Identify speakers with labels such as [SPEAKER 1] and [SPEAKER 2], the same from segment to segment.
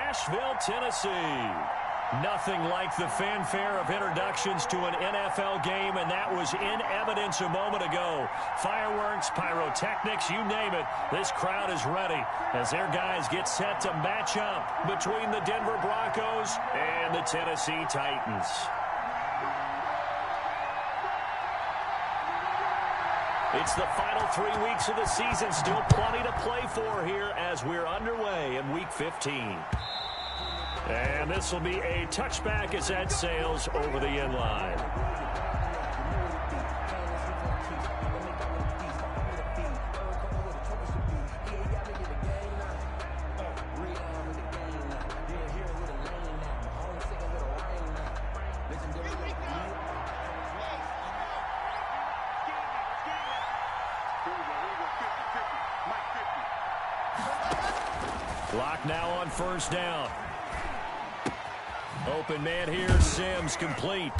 [SPEAKER 1] Nashville, Tennessee. Nothing like the fanfare of introductions to an NFL game, and that was in evidence a moment ago. Fireworks, pyrotechnics, you name it. This crowd is ready as their guys get set to match up between the Denver Broncos and the Tennessee Titans. It's the final 3 weeks of the season. Still plenty to play for here as we're underway in Week 15. And this will be a touchback as that sails over the end line. Clock now on first down. Open man here, Sims, complete.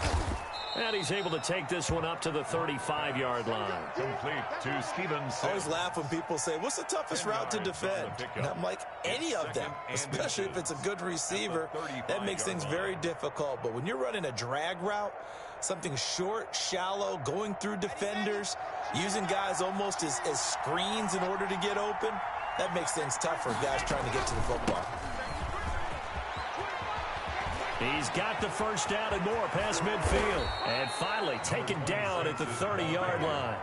[SPEAKER 1] And he's able to take this one up to the 35-yard line.
[SPEAKER 2] Complete to Stevens.
[SPEAKER 3] I always laugh when people say, what's the toughest route to defend? And I'm like, any of them, especially if it's a good receiver. That makes things very difficult. But when you're running a drag route, something short, shallow, going through defenders, using guys almost as screens in order to get open, that makes things tough for guys trying to get to the football.
[SPEAKER 1] He's got the first down and more past midfield. And finally taken down at the 30-yard line.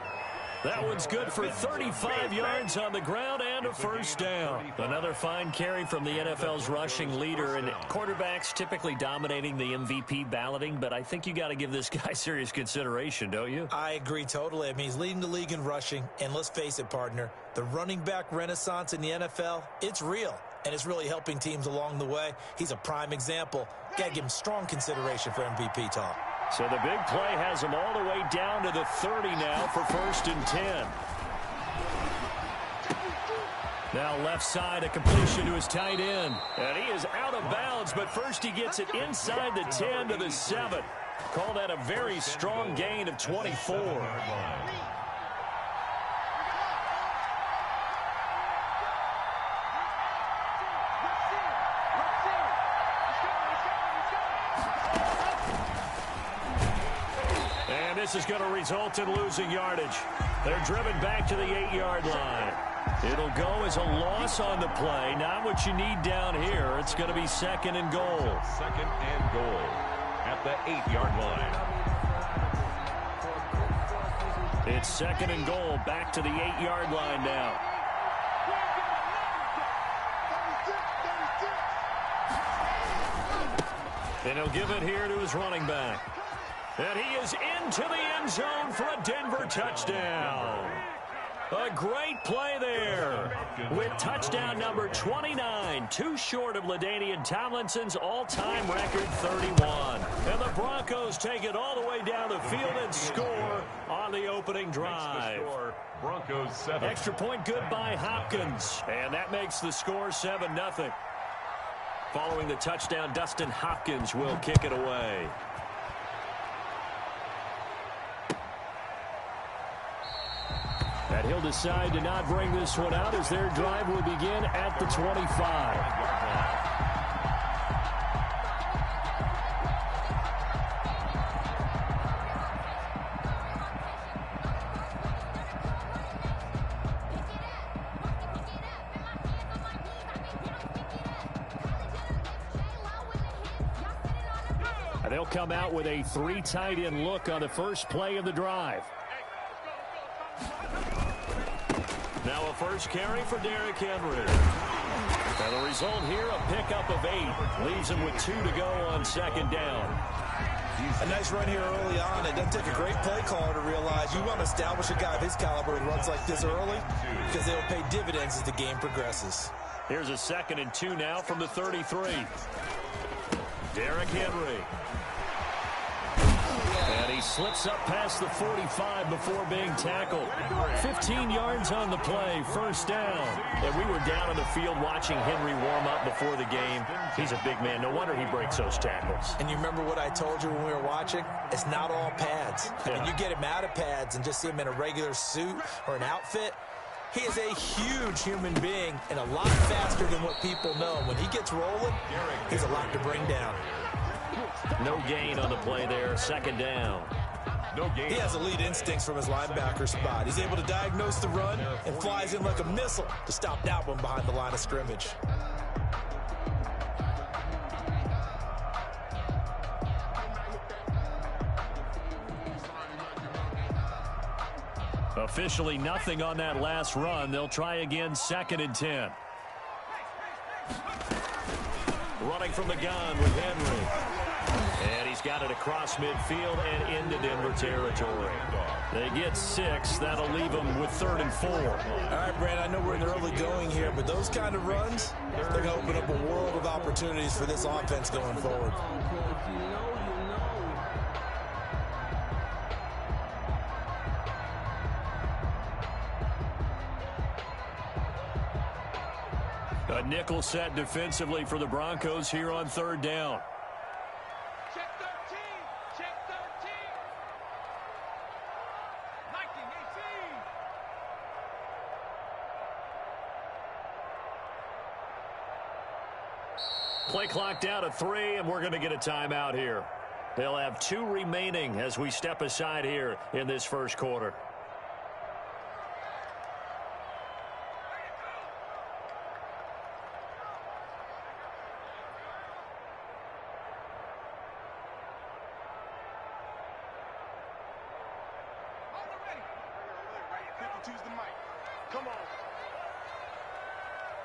[SPEAKER 1] That one's good for 35 yards on the ground and a first down. Another fine carry from the NFL's rushing leader. And quarterbacks typically dominating the MVP balloting, but I think you got to give this guy serious consideration, don't you?
[SPEAKER 3] I agree totally. I mean, he's leading the league in rushing. And let's face it, partner, the running back renaissance in the NFL, it's real. And it's really helping teams along the way. He's a prime example. Got to give him strong consideration for MVP talk.
[SPEAKER 1] So the big play has him all the way down to the 30 now for 1st and 10. Now left side, a completion to his tight end. And he is out of bounds, but first he gets it inside the 10 to the 7. Call that a very strong gain of 24. This is going to result in losing yardage. They're driven back to the 8-yard line. It'll go as a loss on the play. Not what you need down here. It's going to be 2nd and goal.
[SPEAKER 2] 2nd and goal at the 8-yard line.
[SPEAKER 1] It's 2nd and goal back to the 8-yard line now. And he'll give it here to his running back. And he is into the end zone for a Denver touchdown. A great play there with touchdown number 29, too short of LaDainian Tomlinson's all-time record 31. And the Broncos take it all the way down the field and score on the opening drive.
[SPEAKER 2] Broncos 7.
[SPEAKER 1] Extra point good by Hopkins. And that makes the score 7-0. Following the touchdown, Dustin Hopkins will kick it away. And he'll decide to not bring this one out as their drive will begin at the 25. And they'll come out with a 3 tight end look on the first play of the drive. Now a first carry for Derrick Henry. And the result here, a pickup of 8. Leaves him with 2 to go on 2nd down.
[SPEAKER 3] A nice run here early on. It doesn't take a great play caller to realize you want to establish a guy of his caliber who runs like this early because they'll pay dividends as the game progresses.
[SPEAKER 1] Here's a 2nd and 2 now from the 33. Derrick Henry. And he slips up past the 45 before being tackled. 15 yards on the play, first down. And we were down on the field watching Henry warm up before the game. He's a big man. No wonder he breaks those tackles.
[SPEAKER 3] And you remember what I told you when we were watching? It's not all pads. I mean, you get him out of pads and just see him in a regular suit or an outfit, He is a huge human being and a lot faster than what people know. When he gets rolling, he's a lot to bring down.
[SPEAKER 1] No gain on the play there. Second down.
[SPEAKER 2] No gain.
[SPEAKER 3] He has elite instincts from his linebacker spot. He's able to diagnose the run and flies in like a missile to stop that one behind the line of scrimmage.
[SPEAKER 1] Officially nothing on that last run. They'll try again, 2nd and 10. Running from the gun with Henry. And he's got it across midfield and into Denver territory. They get 6. That'll leave them with 3rd and 4.
[SPEAKER 3] All right, Brad, I know we're in the early going here, but those kind of runs, they're going to open up a world of opportunities for this offense going forward.
[SPEAKER 1] A nickel set defensively for the Broncos here on 3rd down.
[SPEAKER 4] Check 13. Check 13. 19-18.
[SPEAKER 1] Play clock down to 3, and we're going to get a timeout here. They'll have 2 remaining as we step aside here in this first quarter.
[SPEAKER 4] Choose the mic. Come on.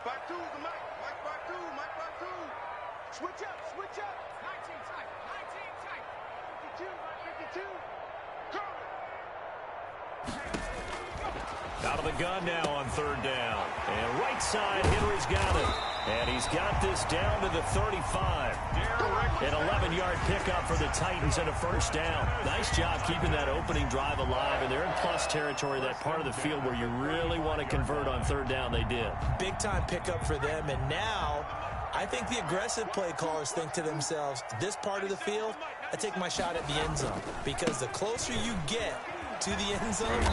[SPEAKER 4] Back to the mic. Mike back to. Mike back to. Switch up. Switch up. 19 tight. 19 tight. 52. Mike 52. Go.
[SPEAKER 1] Out of the gun now on 3rd down. And right side, Henry's got it. And he's got this down to the 35. An 11-yard pickup for the Titans and a 1st down. Nice job keeping that opening drive alive. And they're in plus territory, that part of the field where you really want to convert on 3rd down. They did.
[SPEAKER 3] Big-time pickup for them. And now I think the aggressive play callers think to themselves, this part of the field, I take my shot at the end zone. Because the closer you get to the end zone,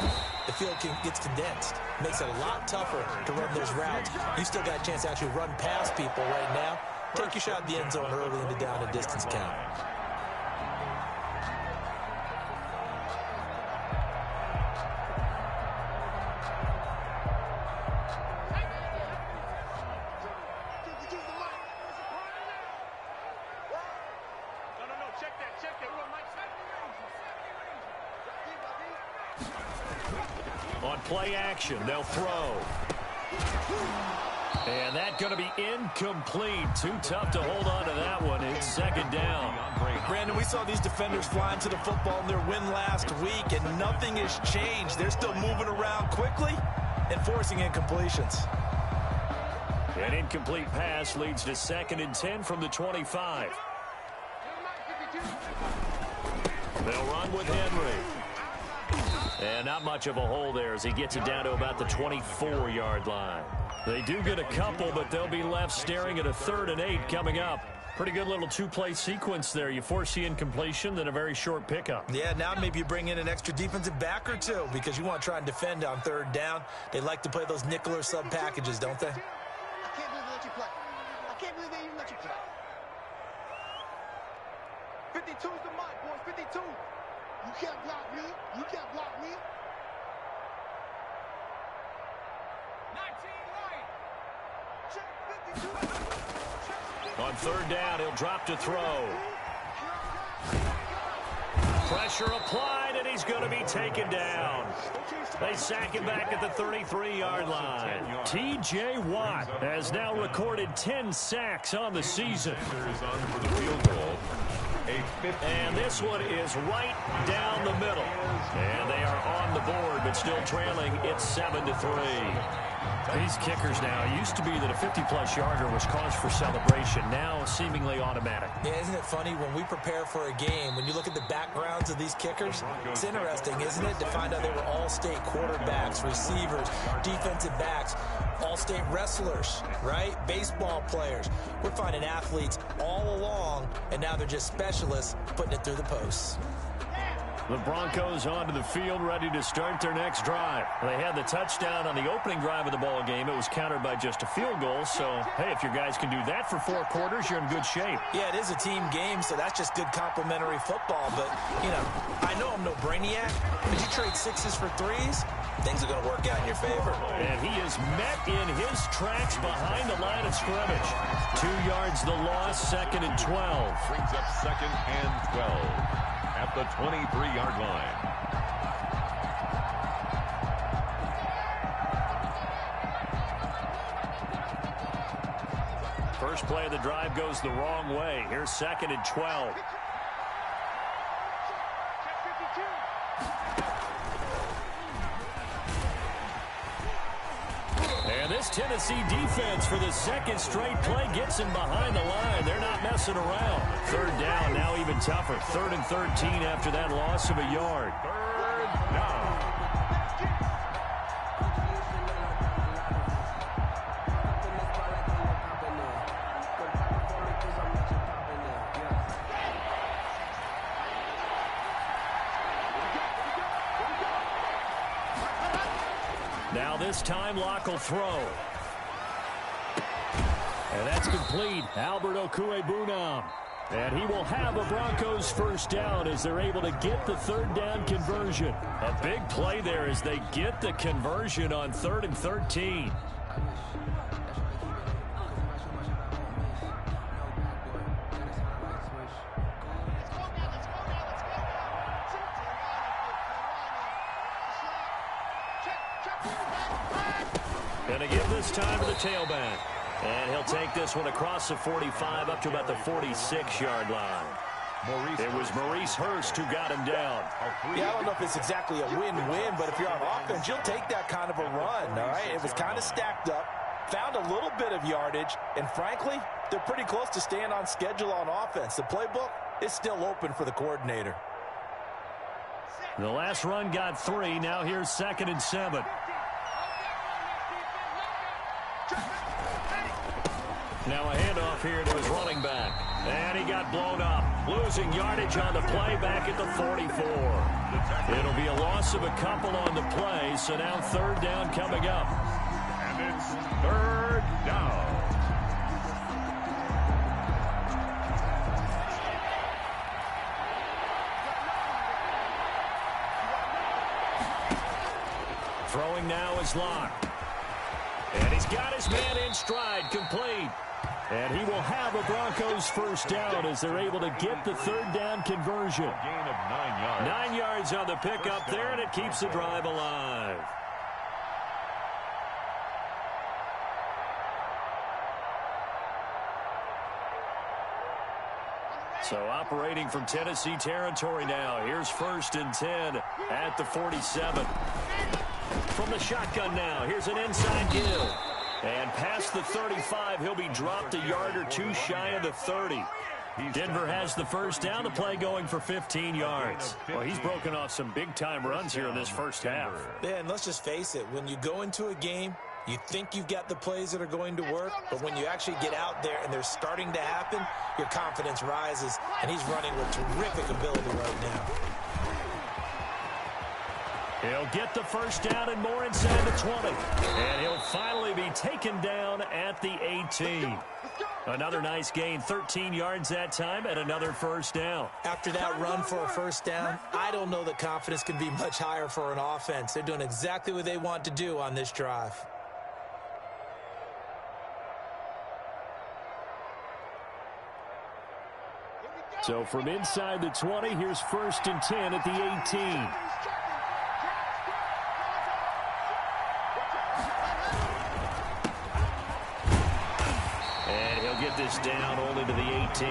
[SPEAKER 3] the field gets condensed. Makes it a lot tougher to run those routes. You still got a chance to actually run past people right now. Take your shot at the end zone early in the down and distance count.
[SPEAKER 1] On play action, they'll throw. And that's going to be incomplete. Too tough to hold on to that one. It's 2nd down.
[SPEAKER 3] Brandon, we saw these defenders flying to the football in their win last week, and nothing has changed. They're still moving around quickly and forcing incompletions.
[SPEAKER 1] An incomplete pass leads to 2nd and 10 from the 25. They'll run with Henry. And not much of a hole there as he gets it down to about the 24-yard line. They do get a couple, but they'll be left staring at a 3rd and 8 coming up. Pretty good little 2-play sequence there. You force the incompletion, then a very short pickup.
[SPEAKER 3] Yeah, now maybe you bring in an extra defensive back or 2 because you want to try and defend on 3rd down. They like to play those nickel or sub packages, don't they?
[SPEAKER 4] I can't believe they let you play. I can't believe they even let you play. 52's the mic, boys. 52. You can't block me. You can't block me. 19 right. Check 52.
[SPEAKER 1] On 3rd down, he'll drop to throw. Pressure applied, and he's going to be taken down. They sack him back at the 33-yard line. T.J. Watt has now recorded 10 sacks on the season. And this one is right down the middle. And they are on the board, but still trailing. It's 7-3. These kickers now, it used to be that a 50-plus yarder was cause for celebration. Now seemingly automatic.
[SPEAKER 3] Yeah, isn't it funny when we prepare for a game, when you look at the backgrounds of these kickers, it's interesting, isn't it, to find out they were all-state quarterbacks, receivers, defensive backs, all-state wrestlers, right? Baseball players. We're finding athletes all along, and now they're just specialists putting it through the posts.
[SPEAKER 1] The Broncos onto the field, ready to start their next drive. They had the touchdown on the opening drive of the ball game. It was countered by just a field goal. So, hey, if your guys can do that for 4 quarters, you're in good shape.
[SPEAKER 3] Yeah, it is a team game, so that's just good complimentary football. But, you know, I know I'm no brainiac, but you trade 6s for 3s, things are going to work out in your favor.
[SPEAKER 1] And he is met in his tracks behind the line of scrimmage. 2 yards the loss, 2nd and 12.
[SPEAKER 2] Brings up 2nd and 12 at the 23-yard line.
[SPEAKER 1] First play of the drive goes the wrong way. Here's 2nd and 12. And this Tennessee defense for the 2nd straight play gets him behind the line. They're not messing around. 3rd down, now even tougher. 3rd and 13 after that loss of a yard.
[SPEAKER 2] 3rd down.
[SPEAKER 1] Now this time Locke will throw. And that's complete. Albert Okwuegbunam. And he will have a Broncos first down as they're able to get the 3rd down conversion. A big play there as they get the conversion on 3rd and 13. And again this time to the tailback. And he'll take this one across the 45 up to about the 46-yard line. It was Maurice Hurst who got him down.
[SPEAKER 3] Yeah, I don't know if it's exactly a win-win, but if you're on offense, you'll take that kind of a run, all right? It was kind of stacked up, found a little bit of yardage, and frankly, they're pretty close to staying on schedule on offense. The playbook is still open for the coordinator.
[SPEAKER 1] The last run got 3. Now here's 2nd and 7. Now a handoff here to his running back. And he got blown up. Losing yardage on the play back at the 44. It'll be a loss of a couple on the play, so now 3rd down coming up.
[SPEAKER 2] And it's 3rd down.
[SPEAKER 1] Throwing now is Locke. And he's got his man in stride, complete. And he will have a Broncos first down as they're able to get the 3rd down conversion.
[SPEAKER 2] Gain of 9 yards.
[SPEAKER 1] 9 yards on the pickup there, and it keeps the drive alive. So operating from Tennessee territory now. Here's 1st and 10 at the 47. From the shotgun now, here's an inside give. And past the 35, he'll be dropped a yard or 2 shy of the 30. Denver has the first down, the play going for 15 yards. Well, he's broken off some big-time runs here in this first half.
[SPEAKER 3] Yeah, and let's just face it, when you go into a game, you think you've got the plays that are going to work, but when you actually get out there and they're starting to happen, your confidence rises, and he's running with terrific ability right now.
[SPEAKER 1] He'll get the first down and more inside the 20. And he'll finally be taken down at the 18. Another nice gain, 13 yards that time, and another first down.
[SPEAKER 3] After that run for a first down, I don't know that confidence can be much higher for an offense. They're doing exactly what they want to do on this drive.
[SPEAKER 1] So from inside the 20, here's 1st and 10 at the 18. This down only to the 18.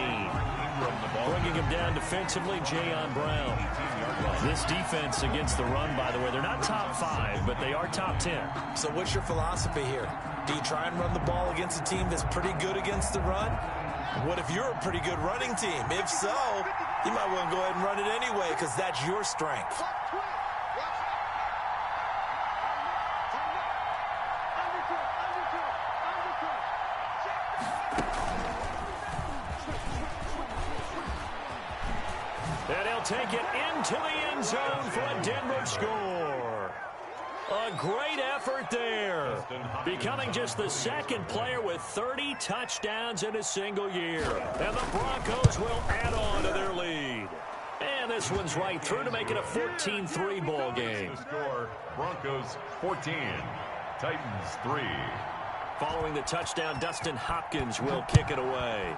[SPEAKER 1] Bringing him down defensively, Jayon Brown. This defense against the run, by the way, they're not top 5, but they are top 10.
[SPEAKER 3] So what's your philosophy here? Do you try and run the ball against a team that's pretty good against the run? What if you're a pretty good running team? If so, you might want to go ahead and run it anyway because that's your strength.
[SPEAKER 1] And they'll take it into the end zone for a Denver score. A great effort there. Becoming just the second player with 30 touchdowns in a single year. And the Broncos will add on to their lead. And this one's right through to make it a 14-3 ball game.
[SPEAKER 2] The score, Broncos 14, Titans 3.
[SPEAKER 1] Following the touchdown, Dustin Hopkins will kick it away.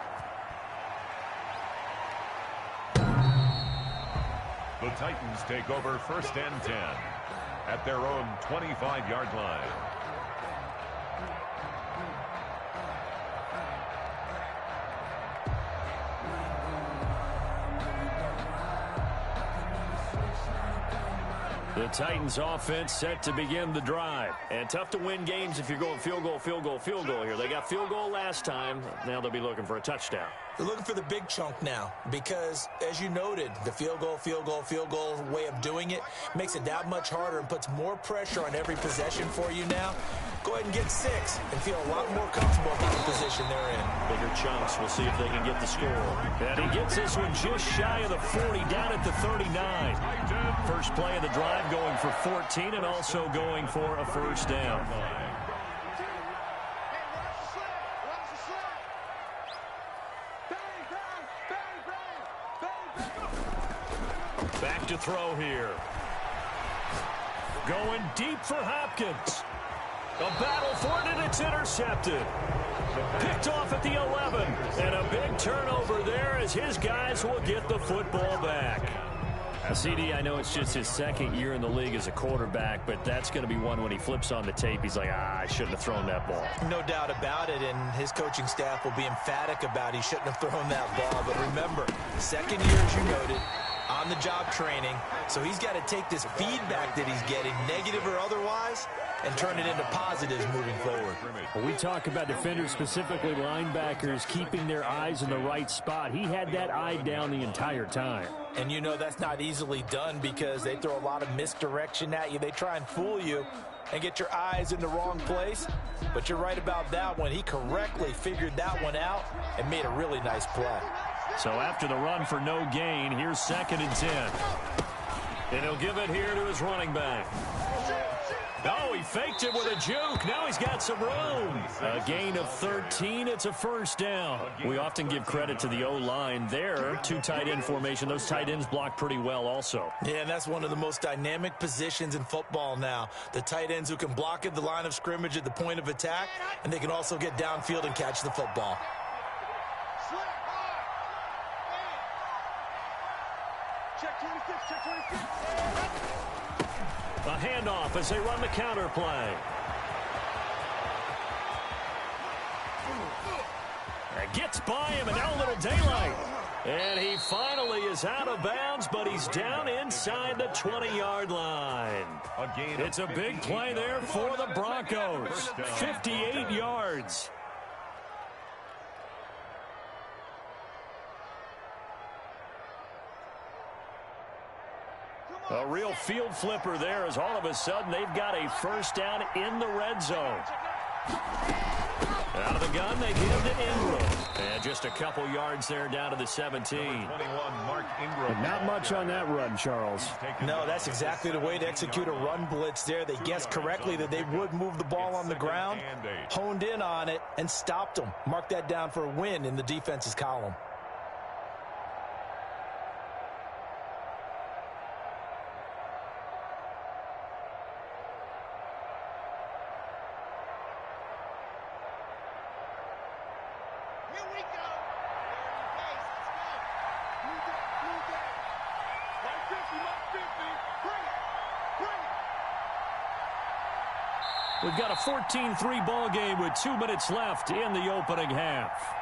[SPEAKER 2] The Titans take over 1st and 10 at their own 25-yard line.
[SPEAKER 1] The Titans offense set to begin the drive. And tough to win games if you're going field goal, field goal, field goal here. They got field goal last time. Now they'll be looking for a touchdown.
[SPEAKER 3] They're looking for the big chunk now because, as you noted, the field goal way of doing it makes it that much harder and puts more pressure on every possession for you now. Go ahead and get 6 and feel a lot more comfortable about the position they're in.
[SPEAKER 1] Bigger chunks. We'll see if they can get the score. And he gets this one just shy of the 40, down at the 39. First play of the drive going for 14 and also going for a first down. Back to throw here. Going deep for Hopkins. A battle for it, and it's intercepted. Picked off at the 11. And a big turnover there as his guys will get the football back. Now, CD, I know it's just his second year in the league as a quarterback, but that's going to be one when he flips on the tape. He's like, I shouldn't have thrown that ball.
[SPEAKER 3] No doubt about it, and his coaching staff will be emphatic about he shouldn't have thrown that ball. But remember, second year, as you noted, on-the-job training, so he's got to take this feedback that he's getting, negative or otherwise, and turn it into positives moving forward.
[SPEAKER 1] When we talk about defenders, specifically linebackers, keeping their eyes in the right spot, he had that eye down the entire time.
[SPEAKER 3] And you know that's not easily done because they throw a lot of misdirection at you. They try and fool you and get your eyes in the wrong place. But you're right about that one. He correctly figured that one out and made a really nice play.
[SPEAKER 1] So after the run for no gain, here's 2nd and 10. And he'll give it here to his running back. Oh, he faked it with a juke. Now he's got some room. A gain of 13. It's a first down. We often give credit to the O-line there. 2 tight end formation. Those tight ends block pretty well also.
[SPEAKER 3] Yeah, and that's one of the most dynamic positions in football now. The tight ends who can block at the line of scrimmage at the point of attack, and they can also get downfield and catch the football.
[SPEAKER 4] Check 26, check 26.
[SPEAKER 1] A handoff as they run the counter play. Gets by him, and now a little daylight. And he finally is out of bounds, but he's down inside the 20-yard line. It's a big play there for the Broncos. 58 yards. A real field flipper there as all of a sudden they've got a first down in the red zone. Out of the gun, they give to Ingram. And just a couple yards there down to the 17.
[SPEAKER 2] 21, Mark Ingram.
[SPEAKER 1] Not much on that run, Charles.
[SPEAKER 3] No, that's exactly the way to execute a run blitz there. They guessed correctly that they would move the ball on the ground, honed in on it, and stopped them. Mark that down for a win in the defense's column.
[SPEAKER 1] We've got a 14-3 ball game with 2 minutes left in the opening half.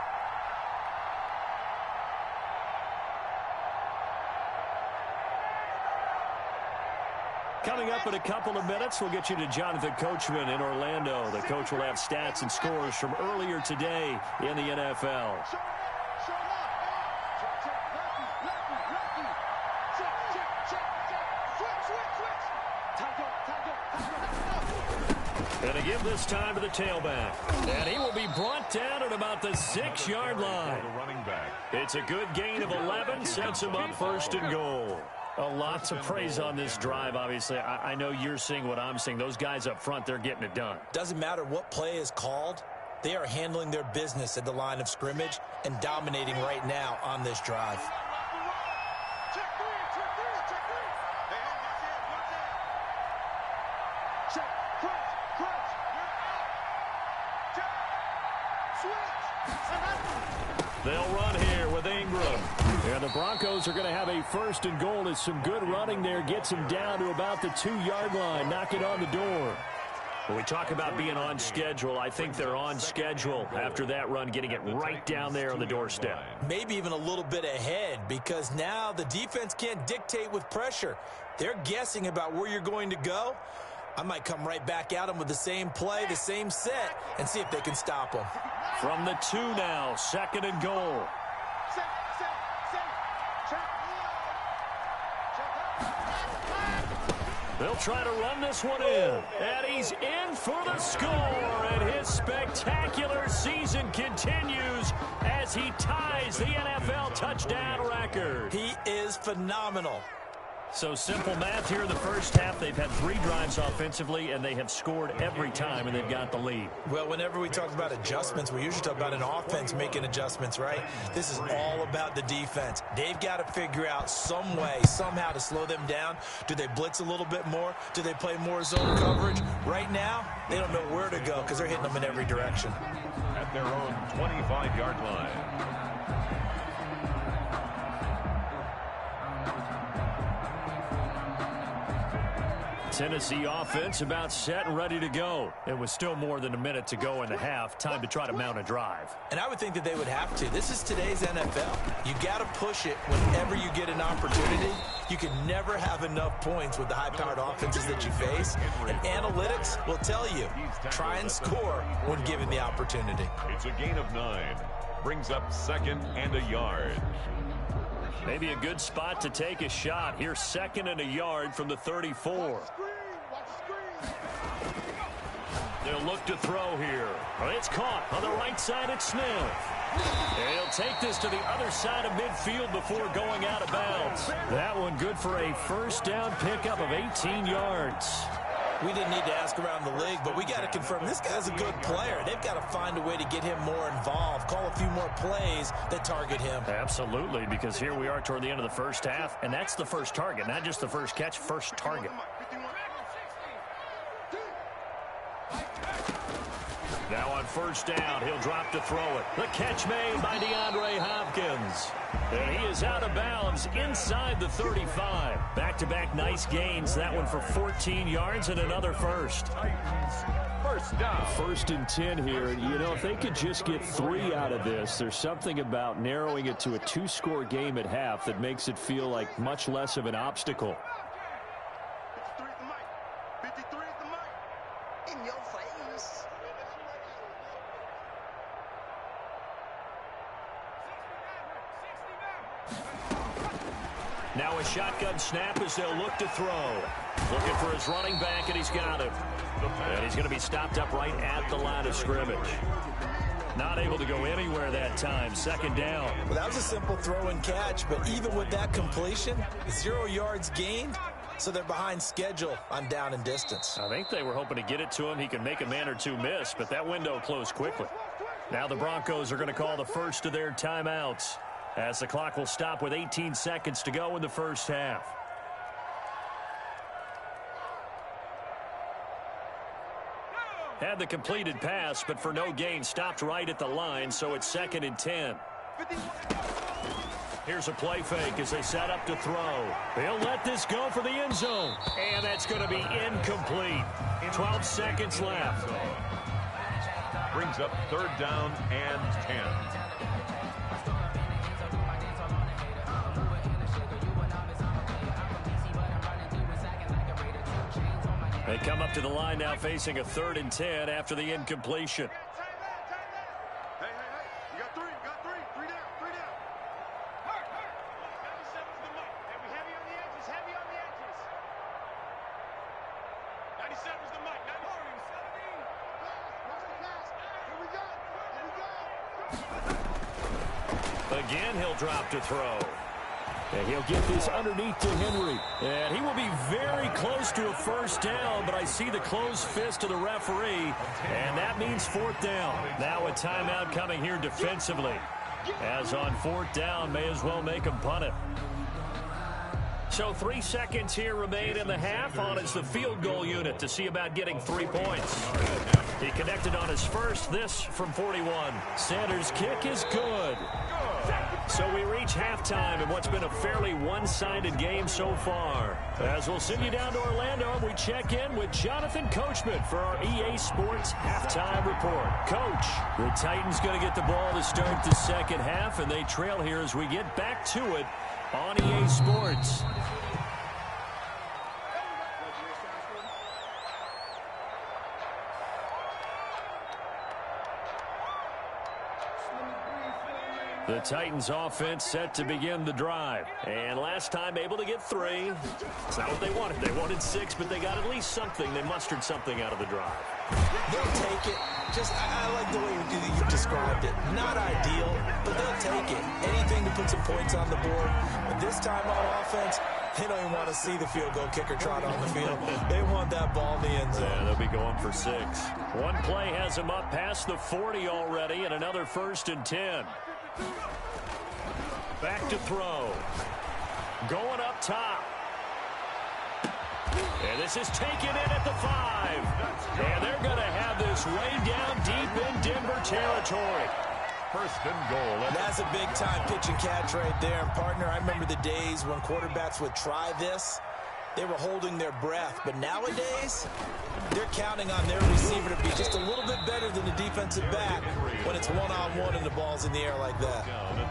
[SPEAKER 1] Coming up in a couple of minutes, we'll get you to Jonathan Coachman in Orlando. The coach will have stats and scores from earlier today in the NFL. And to give this time to the tailback. And he will be brought down at about the 6-yard line.
[SPEAKER 2] The running back.
[SPEAKER 1] It It's a good gain of 11, sets him up first and goal. A lot to praise on this drive, obviously. I know you're seeing what I'm seeing. Those guys up front, they're getting it done.
[SPEAKER 3] Doesn't matter what play is called. They are handling their business at the line of scrimmage and dominating right now on this drive.
[SPEAKER 1] They'll run here with Ingram. And the Broncos are going to have a first and goal as some good running there gets them down to about the 2-yard line, knocking on the door. When we talk about being on schedule, I think they're on schedule after that run, getting it right down there on the doorstep.
[SPEAKER 3] Maybe even a little bit ahead, because now the defense can't dictate with pressure. They're guessing about where you're going to go. I might come right back at them with the same play, the same set, and see if they can stop them.
[SPEAKER 1] From the 2 now, second and goal. They'll try to run this one in. And he's in for the score. And his spectacular season continues as he ties the NFL touchdown record.
[SPEAKER 3] He is phenomenal.
[SPEAKER 1] So simple math here in the first half. They've had 3 drives offensively, and they have scored every time, and they've got the lead.
[SPEAKER 3] Well, whenever we talk about adjustments, we usually talk about an offense making adjustments, right? This is all about the defense. They've got to figure out some way, somehow to slow them down. Do they blitz a little bit more? Do they play more zone coverage? Right now, they don't know where to go because they're hitting them in every direction.
[SPEAKER 2] At their own 25-yard line.
[SPEAKER 1] Tennessee offense about set and ready to go. It was still more than a minute to go in the half. Time to try to mount a drive.
[SPEAKER 3] And I would think that they would have to. This is today's NFL. You got to push it whenever you get an opportunity. You can never have enough points with the high-powered offenses that you face. And analytics will tell you, try and score when given the opportunity.
[SPEAKER 2] It's a gain of 9. Brings up 2nd and a yard.
[SPEAKER 1] Maybe a good spot to take a shot. Here's 2nd and a yard from the 34. They'll look to throw here. It's caught on the right side at Smith. And he'll take this to the other side of midfield before going out of bounds. That one good for a first down pickup of 18 yards.
[SPEAKER 3] We didn't need to ask around the league, but we got to confirm this guy's a good player. They've got to find a way to get him more involved, call a few more plays that target him.
[SPEAKER 1] Absolutely, because here we are toward the end of the first half, and that's the first target, not just the first catch, first target. Now on first down, he'll drop to throw it. The catch made by DeAndre Hopkins. And he is out of bounds inside the 35. Back-to-back nice gains. That one for 14 yards and another first.
[SPEAKER 2] First down.
[SPEAKER 5] 1st and 10 here. And, you know, if they could just get 3 out of this, there's something about narrowing it to a 2-score game at half that makes it feel like much less of an obstacle.
[SPEAKER 4] 53 at the mic. 53 at the mic. In your face.
[SPEAKER 1] Now a shotgun snap as they'll look to throw. Looking for his running back, and he's got him. And he's going to be stopped up right at the line of scrimmage. Not able to go anywhere that time. 2nd down.
[SPEAKER 3] Well, that was a simple throw and catch, but even with that completion, 0 yards gained, so they're behind schedule on down and distance.
[SPEAKER 1] I think they were hoping to get it to him. He could make a man or 2 miss, but that window closed quickly. Now the Broncos are going to call the first of their timeouts, as the clock will stop with 18 seconds to go in the first half. Had the completed pass, but for no gain, stopped right at the line, so it's 2nd and 10. Here's a play fake as they set up to throw. They'll let this go for the end zone. And that's going to be incomplete. 12 seconds left.
[SPEAKER 2] Brings up 3rd down and 10.
[SPEAKER 1] They come up to the line now facing a 3rd and 10 after the incompletion.
[SPEAKER 4] Hey. You got 3. You got 3. 3 down. 3 down. Hurt. 97's the mic. And we heavy on the edges. Heavy on the edges. 97's the mic. 17. Watch the pass. Here we go.
[SPEAKER 1] Again, he'll drop to throw.
[SPEAKER 5] And he'll get this underneath to Henry.
[SPEAKER 1] And he will be very close to a first down, but I see the closed fist of the referee, and that means fourth down. Now a timeout coming here defensively. As on fourth down, may as well make him punt it. So 3 seconds here remain in the half. On is the field goal unit to see about getting 3 points. He connected on his first, this from 41. Sanders' kick is good. So we reach halftime in what's been a fairly one-sided game so far. As we'll send you down to Orlando, and we check in with Jonathan Coachman for our EA Sports Halftime Report. Coach, the Titans going to get the ball to start the second half, and they trail here as we get back to it on EA Sports. The Titans offense set to begin the drive. And last time able to get 3. It's not what they wanted. They wanted 6, but they got at least something. They mustered something out of the drive.
[SPEAKER 3] They'll take it. I like the way you described it. Not ideal, but they'll take it. Anything to put some points on the board. But this time on offense, they don't even want to see the field goal kicker trot on the field. They want that ball in the end zone.
[SPEAKER 1] Yeah, they'll be going for 6. One play has them up past the 40 already, and another 1st and 10. Back to throw. Going up top. And this is taken in at the 5. And they're going to have this way down deep in Denver territory.
[SPEAKER 2] 1st and goal.
[SPEAKER 3] That's a big-time pitch and catch right there. And, partner, I remember the days when quarterbacks would try this. They were holding their breath. But nowadays, they're counting on their receiver to be just a little bit better than the defensive back when it's one-on-one and the ball's in the air like that.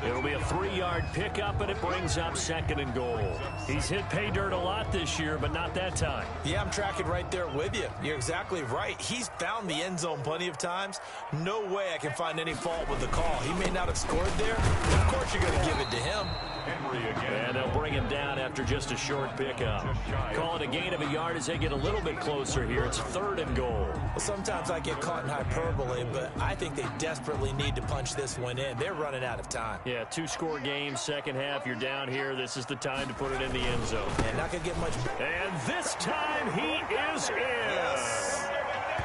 [SPEAKER 1] It'll be a 3-yard pickup, and it brings up 2nd and goal. He's hit pay dirt a lot this year, but not that time.
[SPEAKER 3] Yeah, I'm tracking right there with you. You're exactly right. He's found the end zone plenty of times. No way I can find any fault with the call. He may not have scored there. Of course you're going to give it to him.
[SPEAKER 1] And they'll bring him down after just a short pickup. Call it a gain of a yard as they get a little bit closer here. It's 3rd and goal.
[SPEAKER 3] Well, sometimes I get caught in hyperbole, but I think they desperately need to punch this one in. They're running out of time.
[SPEAKER 1] Yeah, 2-score game, second half. You're down here. This is the time to put it in the end zone.
[SPEAKER 3] And not going to get much.
[SPEAKER 1] And this time he is in. Yes.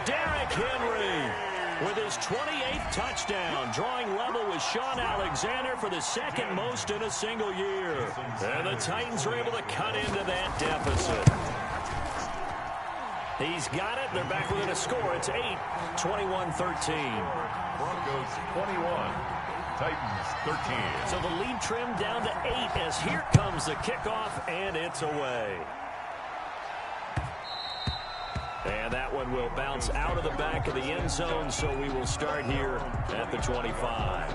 [SPEAKER 1] Derrick Henry with his 28th touchdown, drawing level with Sean Alexander for the 2nd most in a single year. And the Titans are able to cut into that deficit. He's got it. They're back within a score. It's 8, 21-13.
[SPEAKER 2] Broncos 21, Titans 13.
[SPEAKER 1] So the lead trimmed down to 8 as here comes the kickoff, and it's away. And that one will bounce out of the back of the end zone, so we will start here at the 25.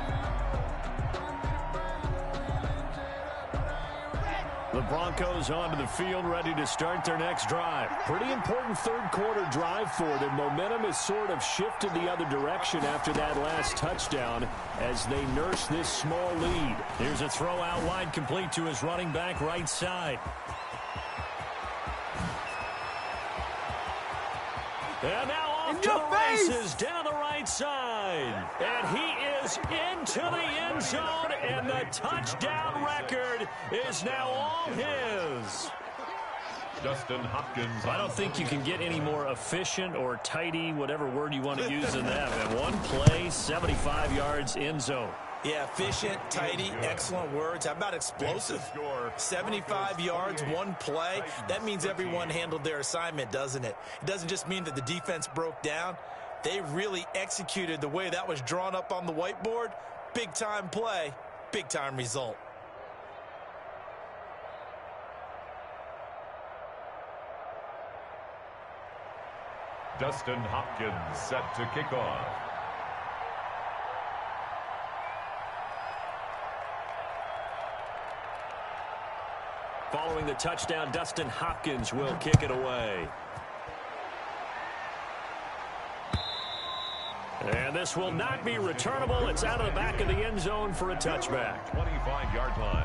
[SPEAKER 1] The Broncos onto the field, ready to start their next drive. Pretty important third-quarter drive for them. Momentum has sort of shifted the other direction after that last touchdown as they nurse this small lead. Here's a throw out wide, complete to his running back right side. And now off to the races down the right side. And he is into the end zone, and the touchdown record is now all his.
[SPEAKER 2] Dustin Hopkins.
[SPEAKER 1] I don't think you can get any more efficient or tidy, whatever word you want to use in that. And one play, 75 yards, end zone.
[SPEAKER 3] Yeah, efficient, tidy, excellent words. How about explosive? 75 yards, one play. That means everyone handled their assignment, doesn't it? It doesn't just mean that the defense broke down. They really executed the way that was drawn up on the whiteboard. Big-time play, big-time result.
[SPEAKER 2] Dustin Hopkins set to kick off.
[SPEAKER 1] Following the touchdown, Dustin Hopkins will kick it away. And this will not be returnable. It's out of the back of the end zone for a touchback.
[SPEAKER 2] 25-yard line.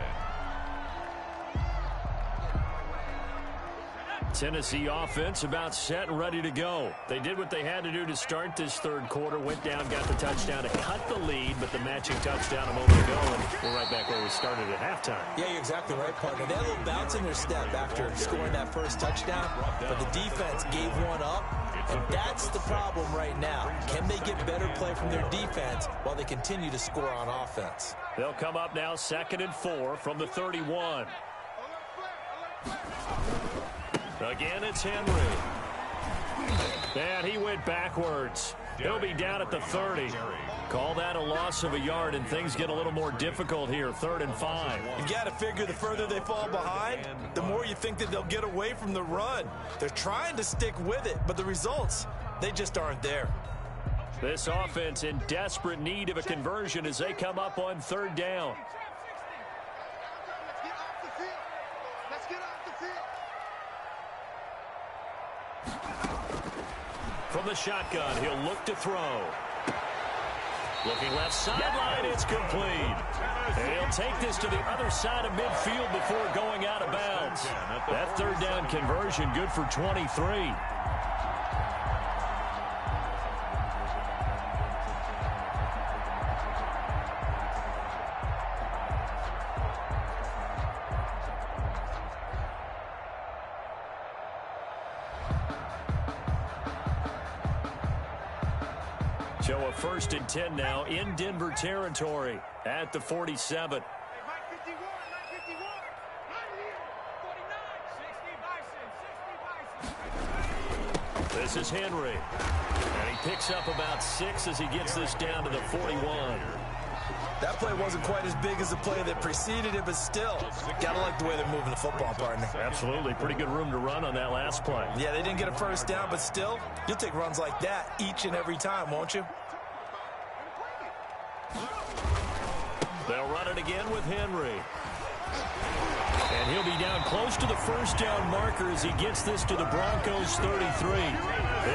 [SPEAKER 5] Tennessee offense about set and ready to go. They did what they had to do to start this third quarter. Went down, got the touchdown to cut the lead, but the matching touchdown a moment ago, and we're right back where we started at halftime.
[SPEAKER 3] Yeah, you're exactly right, partner. They had a little bounce in their step after scoring that first touchdown, but the defense gave one up, and that's the problem right now. Can they get better play from their defense while they continue to score on offense?
[SPEAKER 5] They'll come up now 2nd and 4 from the 31. Again, it's Henry. And he went backwards. He'll be down at the 30. Call that a loss of a yard, and things get a little more difficult here. 3rd and 5.
[SPEAKER 3] You've got to figure the further they fall behind, the more you think that they'll get away from the run. They're trying to stick with it, but the results, they just aren't there.
[SPEAKER 5] This offense in desperate need of a conversion as they come up on 3rd down.
[SPEAKER 4] Let's get off the field.
[SPEAKER 5] From the shotgun, he'll look to throw. Looking left sideline, it's complete. And he'll take this to the other side of midfield before going out of bounds. That 3rd down conversion good for 23. So a 1st and 10 now in Denver territory at the 47.
[SPEAKER 4] Mike 51, Mike 51. I'm here. 49, 60 Bison, 60 Bison.
[SPEAKER 5] This is Henry. And he picks up about 6 as he gets this down to the 41.
[SPEAKER 3] That play wasn't quite as big as the play that preceded it, but still, gotta like the way they're moving the football, partner.
[SPEAKER 5] Absolutely. Pretty good room to run on that last play.
[SPEAKER 3] Yeah, they didn't get a 1st down, but still, you'll take runs like that each and every time, won't you?
[SPEAKER 5] They'll run it again with Henry. And he'll be down close to the 1st down marker as he gets this to the Broncos' 33.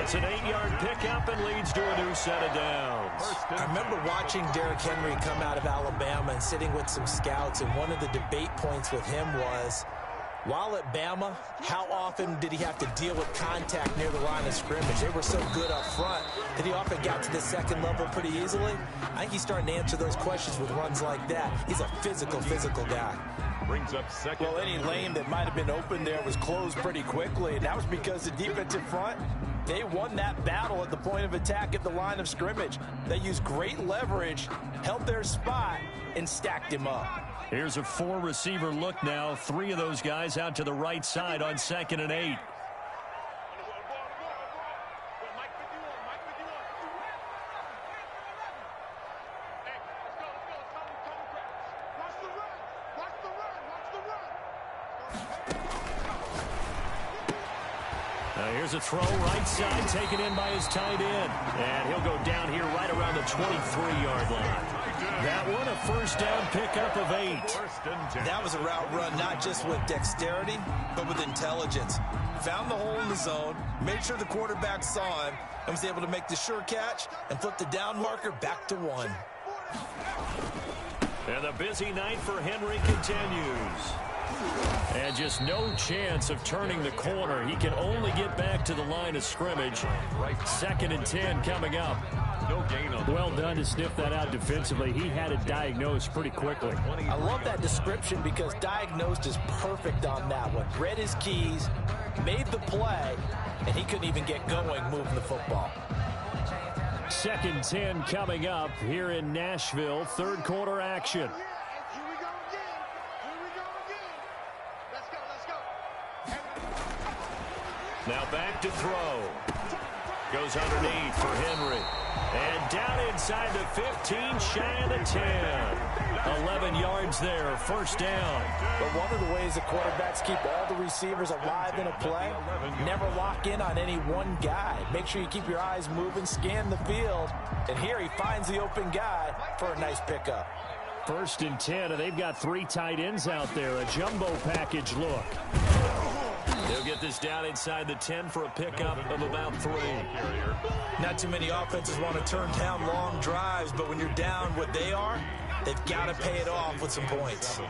[SPEAKER 5] It's an 8-yard pickup and leads to a new set of downs.
[SPEAKER 3] I remember watching Derrick Henry come out of Alabama and sitting with some scouts, and one of the debate points with him was, while at Bama, how often did he have to deal with contact near the line of scrimmage? They were so good up front that he often got to the 2nd level pretty easily. I think he's starting to answer those questions with runs like that. He's a physical guy.
[SPEAKER 2] Brings up 2nd.
[SPEAKER 3] Well, any lane that might have been open there was closed pretty quickly, and that was because the defensive front, they won that battle at the point of attack at the line of scrimmage. They used great leverage, held their spot, and stacked him up.
[SPEAKER 5] Here's a 4-receiver look now. 3 of those guys out to the right side on 2nd and 8. Here's a throw right side, taken in by his tight end. And he'll go down here right around the 23-yard line. That one, a 1st down pickup of 8.
[SPEAKER 3] That was a route run not just with dexterity, but with intelligence. Found the hole in the zone, made sure the quarterback saw him, and was able to make the sure catch and flip the down marker back to 1.
[SPEAKER 5] And the busy night for Henry continues. And just no chance of turning the corner. He can only get back to the line of scrimmage. 2nd and 10 coming up.
[SPEAKER 2] No gain on
[SPEAKER 5] well done to sniff that out defensively. He had it diagnosed pretty quickly.
[SPEAKER 3] I love that description because diagnosed is perfect on that one. Read his keys, made the play, and he couldn't even get going moving the football.
[SPEAKER 5] 2nd 10 coming up here in Nashville. 3rd quarter action. Now back to throw. Goes underneath for Henry. And down inside the 15, shy of the 10. 11 yards there, 1st down.
[SPEAKER 3] But one of the ways the quarterbacks keep all the receivers alive in a play, never lock in on any one guy. Make sure you keep your eyes moving, scan the field. And here he finds the open guy for a nice pickup.
[SPEAKER 5] 1st and 10, and they've got 3 tight ends out there. A jumbo package look. They'll get this down inside the 10 for a pickup of about 3.
[SPEAKER 3] Not too many offenses want to turn down long drives, but when you're down what they are, they've got to pay it off with some points.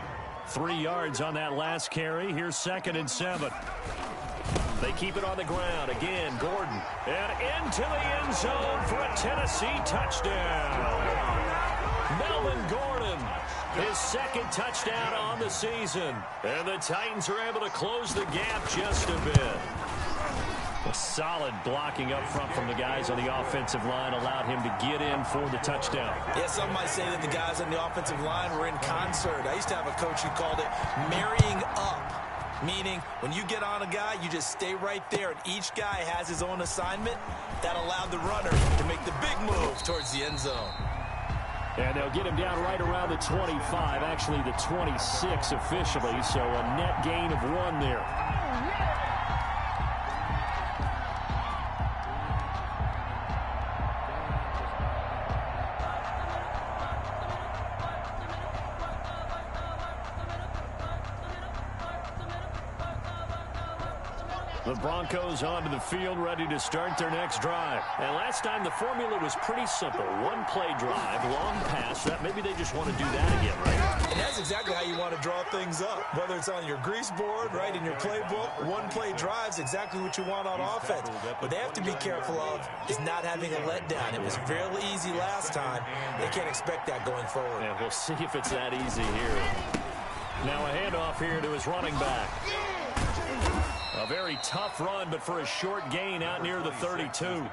[SPEAKER 5] 3 yards on that last carry. Here's 2nd and 7.
[SPEAKER 1] They keep it on the ground. Again, Gordon. And into the end zone for a Tennessee touchdown. Melvin Gordon, his second touchdown on the season. And the Titans are able to close the gap just a bit. A solid blocking up front from the guys on the offensive line allowed him to get in for the touchdown.
[SPEAKER 3] Yeah, some might say that the guys on the offensive line were in concert. I used to have a coach who called it marrying up, meaning when you get on a guy, you just stay right there, and each guy has his own assignment. That allowed the runner to make the big move towards the end zone.
[SPEAKER 1] And they'll get him down right around the 25, actually the 26 officially, so a net gain of 1 there. The Broncos onto the field, ready to start their next drive. And last time, the formula was pretty simple. One-play drive, long pass. Maybe they just want to do that again, right?
[SPEAKER 3] And that's exactly how you want to draw things up. Whether it's on your grease board, right, in your playbook, one-play drive's exactly what you want on offense. What they have to be careful of is not having a letdown. It was fairly easy last time. They can't expect that going forward.
[SPEAKER 1] And we'll see if it's that easy here. Now a handoff here to his running back. A very tough run, but for a short gain out near the 32.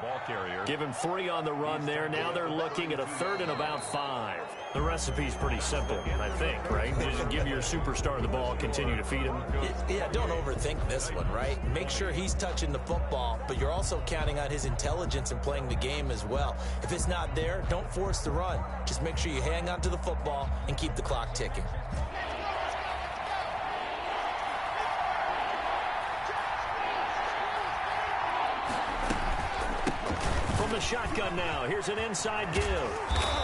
[SPEAKER 1] Give him 3 on the run there. Now they're looking at a 3rd and about 5. The recipe's pretty simple, I think, right? Just give your superstar the ball, continue to feed him.
[SPEAKER 3] Yeah, don't overthink this one, right? Make sure he's touching the football, but you're also counting on his intelligence and playing the game as well. If it's not there, don't force the run. Just make sure you hang on to the football and keep the clock ticking.
[SPEAKER 1] The shotgun now. Here's an inside give.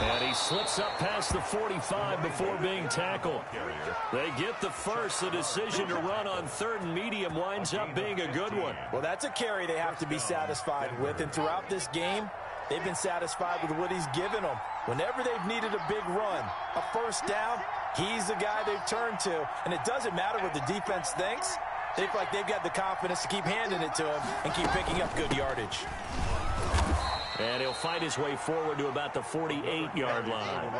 [SPEAKER 1] And he slips up past the 45 before being tackled. They get the first. The decision to run on 3rd and medium winds up being a good one.
[SPEAKER 3] Well, that's a carry they have to be satisfied with. And throughout this game, they've been satisfied with what he's given them. Whenever they've needed a big run, a first down, he's the guy they've turned to. And it doesn't matter what the defense thinks. They feel like they've got the confidence to keep handing it to him and keep picking up good yardage.
[SPEAKER 1] And he'll fight his way forward to about the 48-yard line.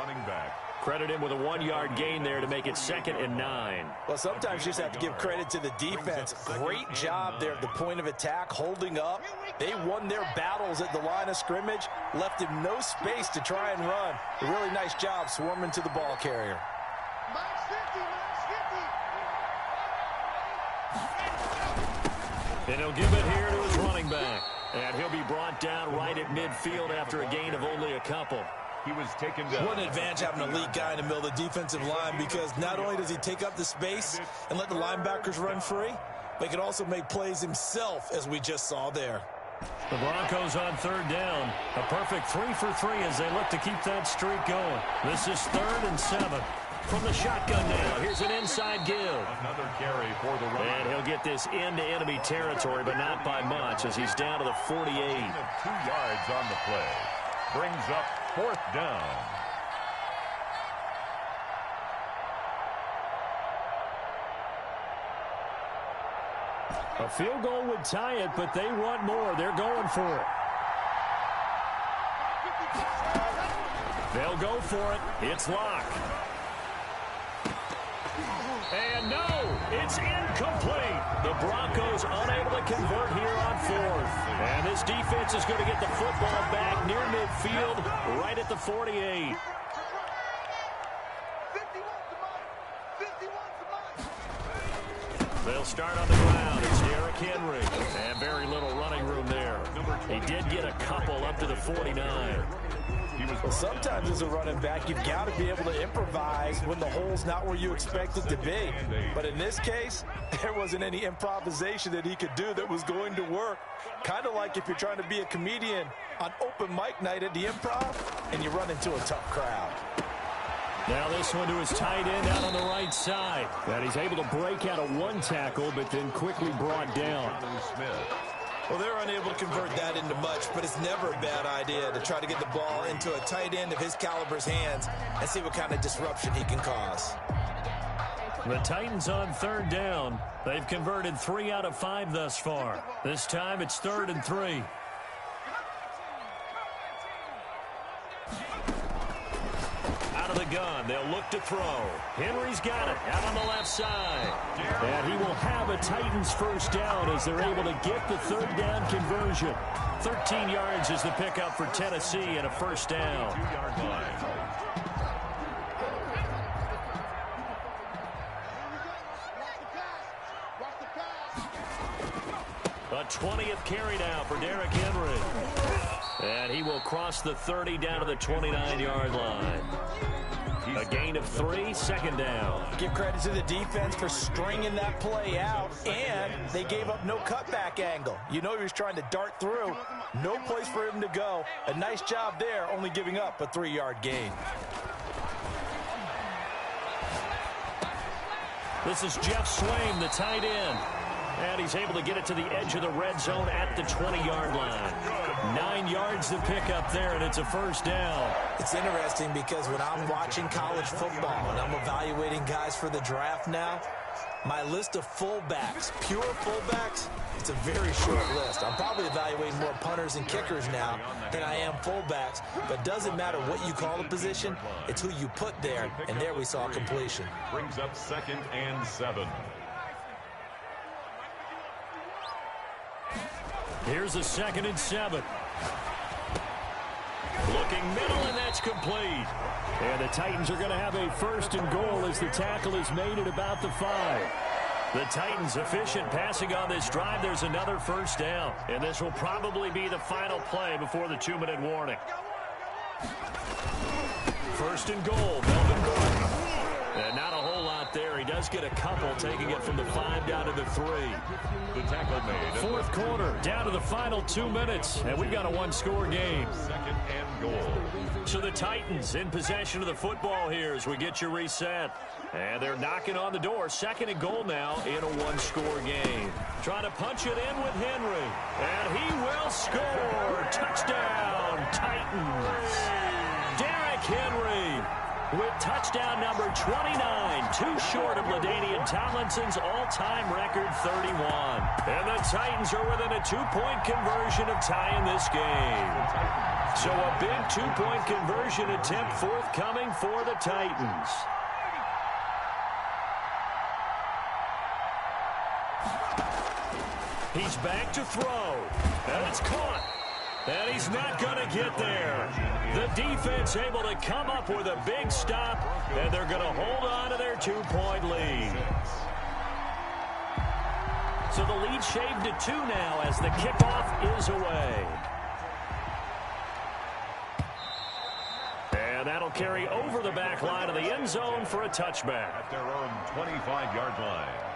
[SPEAKER 1] Credit him with a 1-yard gain there to make it 2nd and 9.
[SPEAKER 3] Well, sometimes you just have to give credit to the defense. Great job there at the point of attack, holding up. They won their battles at the line of scrimmage, left him no space to try and run. A really nice job swarming to the ball carrier.
[SPEAKER 1] And he'll give it here to his running back. And he'll be brought down right at midfield after a gain of only a couple.
[SPEAKER 2] He was taken down.
[SPEAKER 3] What an advantage having an elite guy in the middle of the defensive line, because not only does he take up the space and let the linebackers run free, but he can also make plays himself, as we just saw there.
[SPEAKER 1] The Broncos on 3rd down. A perfect 3 for 3 as they look to keep that streak going. This is 3rd and 7. From the shotgun now, here's an inside give.
[SPEAKER 2] Another carry for the run.
[SPEAKER 1] And he'll get this into enemy territory, but not by much, as he's down to the 48.
[SPEAKER 2] 2 yards on the play. Brings up 4th down.
[SPEAKER 1] A field goal would tie it, but they want more. They're going for it. They'll go for it. It's Locke. And no, it's incomplete. The Broncos unable to convert here on 4th. And this defense is going to get the football back near midfield, right at the 48. They'll start on the ground. It's Derrick Henry. And very little running room there. He did get a couple up to the 49.
[SPEAKER 3] Well, sometimes as a running back, you've got to be able to improvise when the hole's not where you expect it to be. But in this case, there wasn't any improvisation that he could do that was going to work. Kind of like if you're trying to be a comedian on open mic night at the Improv and you run into a tough crowd.
[SPEAKER 1] Now this one to his tight end out on the right side. And he's able to break out of 1 tackle, but then quickly brought down.
[SPEAKER 3] Well, they're unable to convert that into much, but it's never a bad idea to try to get the ball into a tight end of his caliber's hands and see what kind of disruption he can cause.
[SPEAKER 1] The Titans on third down. They've converted 3 out of 5 thus far. This time it's 3rd and 3. Out of the gun, they'll look to throw. Henry's got it out on the left side. And he will have a Titans first down as they're able to get the 3rd down conversion. 13 yards is the pickup for Tennessee and a first down.
[SPEAKER 2] 2-yard line.
[SPEAKER 1] A 20th carry now for Derrick Henry. And he will cross the 30 down to the 29-yard line. A gain of 3, second down.
[SPEAKER 3] Give credit to the defense for stringing that play out, and they gave up no cutback angle. You know he was trying to dart through. No place for him to go. A nice job there, only giving up a 3-yard gain.
[SPEAKER 1] This is Jeff Swaim, the tight end. And he's able to get it to the edge of the red zone at the 20-yard line. 9 yards to pick up there, and it's a first down.
[SPEAKER 3] It's interesting because when I'm watching college football and I'm evaluating guys for the draft now, my list of fullbacks, pure fullbacks, it's a very short list. I'm probably evaluating more punters and kickers now than I am fullbacks, but it doesn't matter what you call the position, it's who you put there, and there we saw completion.
[SPEAKER 2] Brings up 2nd and 7.
[SPEAKER 1] Here's a 2nd and 7. Looking middle, and that's complete. And the Titans are going to have a 1st and goal as the tackle is made at about the 5. The Titans efficient passing on this drive. There's another first down. And this will probably be the final play before the 2-minute warning. 1st and goal, Melvin Gordon. And not a whole lot there. He does get a couple, taking it from the 5 down to the 3.
[SPEAKER 2] The tackle made.
[SPEAKER 1] 4th quarter, down to the final 2 minutes. And we've got a 1-score game.
[SPEAKER 2] 2nd and goal.
[SPEAKER 1] So the Titans in possession of the football here as we get you reset. And they're knocking on the door. 2nd and goal now in a 1-score game. Trying to punch it in with Henry. And he will score. Touchdown, Titans. Derrick Henry with touchdown number 29, too short of LaDainian Tomlinson's all-time record 31. And the Titans are within a 2-point conversion of tying this game. So a big 2-point conversion attempt forthcoming for the Titans. He's back to throw. And it's caught. And he's not going to get there. The defense able to come up with a big stop, and they're going to hold on to their 2-point lead. So the lead shaved to 2 now as the kickoff is away. And that'll carry over the back line of the end zone for a touchback.
[SPEAKER 2] At their own 25-yard line.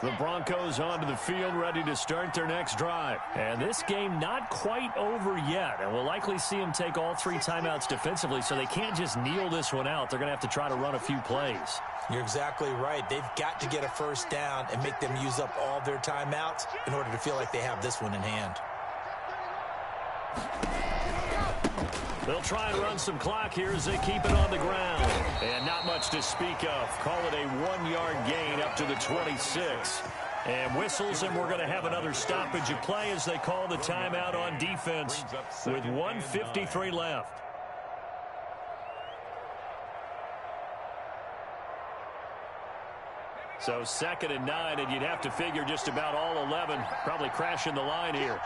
[SPEAKER 1] The Broncos onto the field, ready to start their next drive. And this game not quite over yet. And we'll likely see them take all 3 timeouts defensively, so they can't just kneel this one out. They're going to have to try to run a few plays.
[SPEAKER 3] You're exactly right. They've got to get a first down and make them use up all their timeouts in order to feel like they have this one in hand.
[SPEAKER 1] They'll try and run some clock here as they keep it on the ground. And not much to speak of. Call it a 1-yard gain up to the 26. And whistles, and we're going to have another stoppage of play as they call the timeout on defense with 1:53 left. So 2nd and 9, and you'd have to figure just about all 11 probably crashing the line here.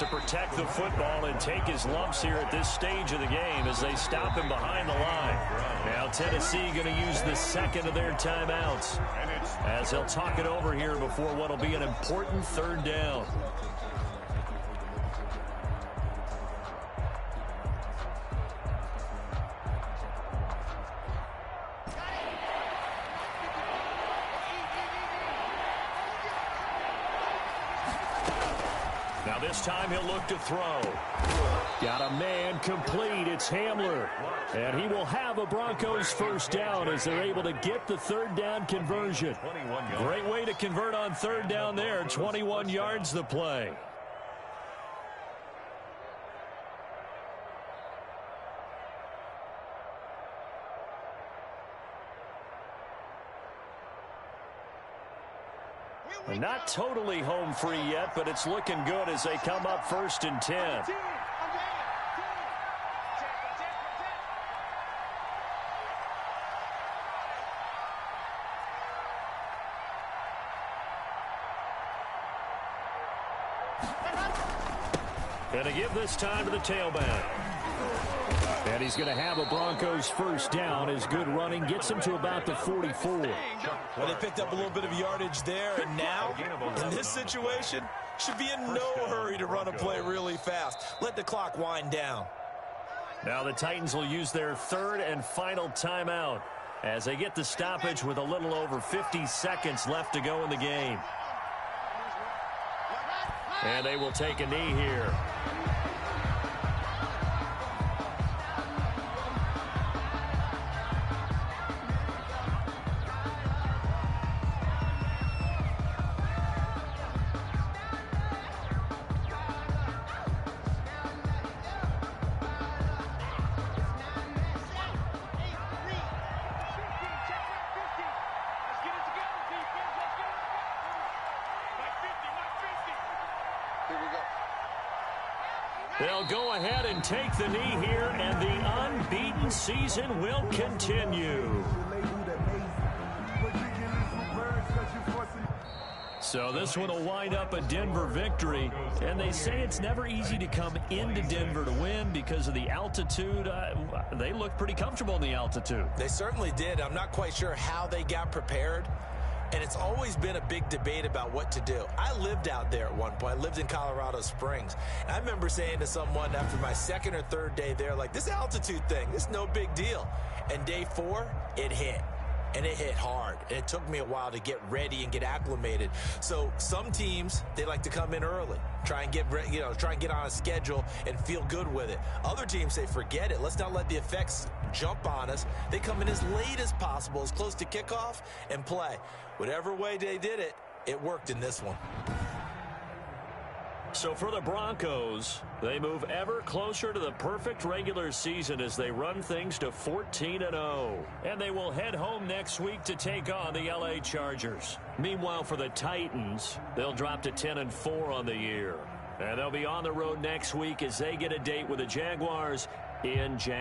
[SPEAKER 1] Protect the football and take his lumps here at this stage of the game as they stop him behind the line. Now Tennessee going to use the 2nd of their timeouts as they'll talk it over here before what will be an important 3rd down. Now this time he'll look to throw. Got a man complete. It's Hamler. And he will have a Broncos first down as they're able to get the third down conversion. Great way to convert on third down there. 21 yards the play. Not totally home free yet, but it's looking good as they come up 1st and 10. And to give this time to the tailback. And he's going to have a Broncos first down as good running gets him to about the 44.
[SPEAKER 3] Well, they picked up a little bit of yardage there, and now, in this situation, should be in no hurry to run a play really fast. Let the clock wind down.
[SPEAKER 1] Now the Titans will use their third and final timeout as they get the stoppage with a little over 50 seconds left to go in the game. And they will take a knee here. They'll go ahead and take the knee here, and the unbeaten season will continue. So this one will wind up a Denver victory, and they say it's never easy to come into Denver to win because of the altitude. They look pretty comfortable in the altitude.
[SPEAKER 3] They certainly did. I'm not quite sure how they got prepared. And it's always been a big debate about what to do. I lived out there at one point. I lived in Colorado Springs. And I remember saying to someone after my second or third day there, like, this altitude thing, this is no big deal. And day 4, it hit. And it hit hard. And it took me a while to get ready and get acclimated. So some teams, they like to come in early, try and get on a schedule and feel good with it. Other teams say, forget it. Let's not let the effects jump on us. They come in as late as possible, as close to kickoff, and play. Whatever way they did it, it worked in this one.
[SPEAKER 1] So for the Broncos, they move ever closer to the perfect regular season as they run things to 14-0. And they will head home next week to take on the LA Chargers. Meanwhile, for the Titans, they'll drop to 10-4 on the year. And they'll be on the road next week as they get a date with the Jaguars in January.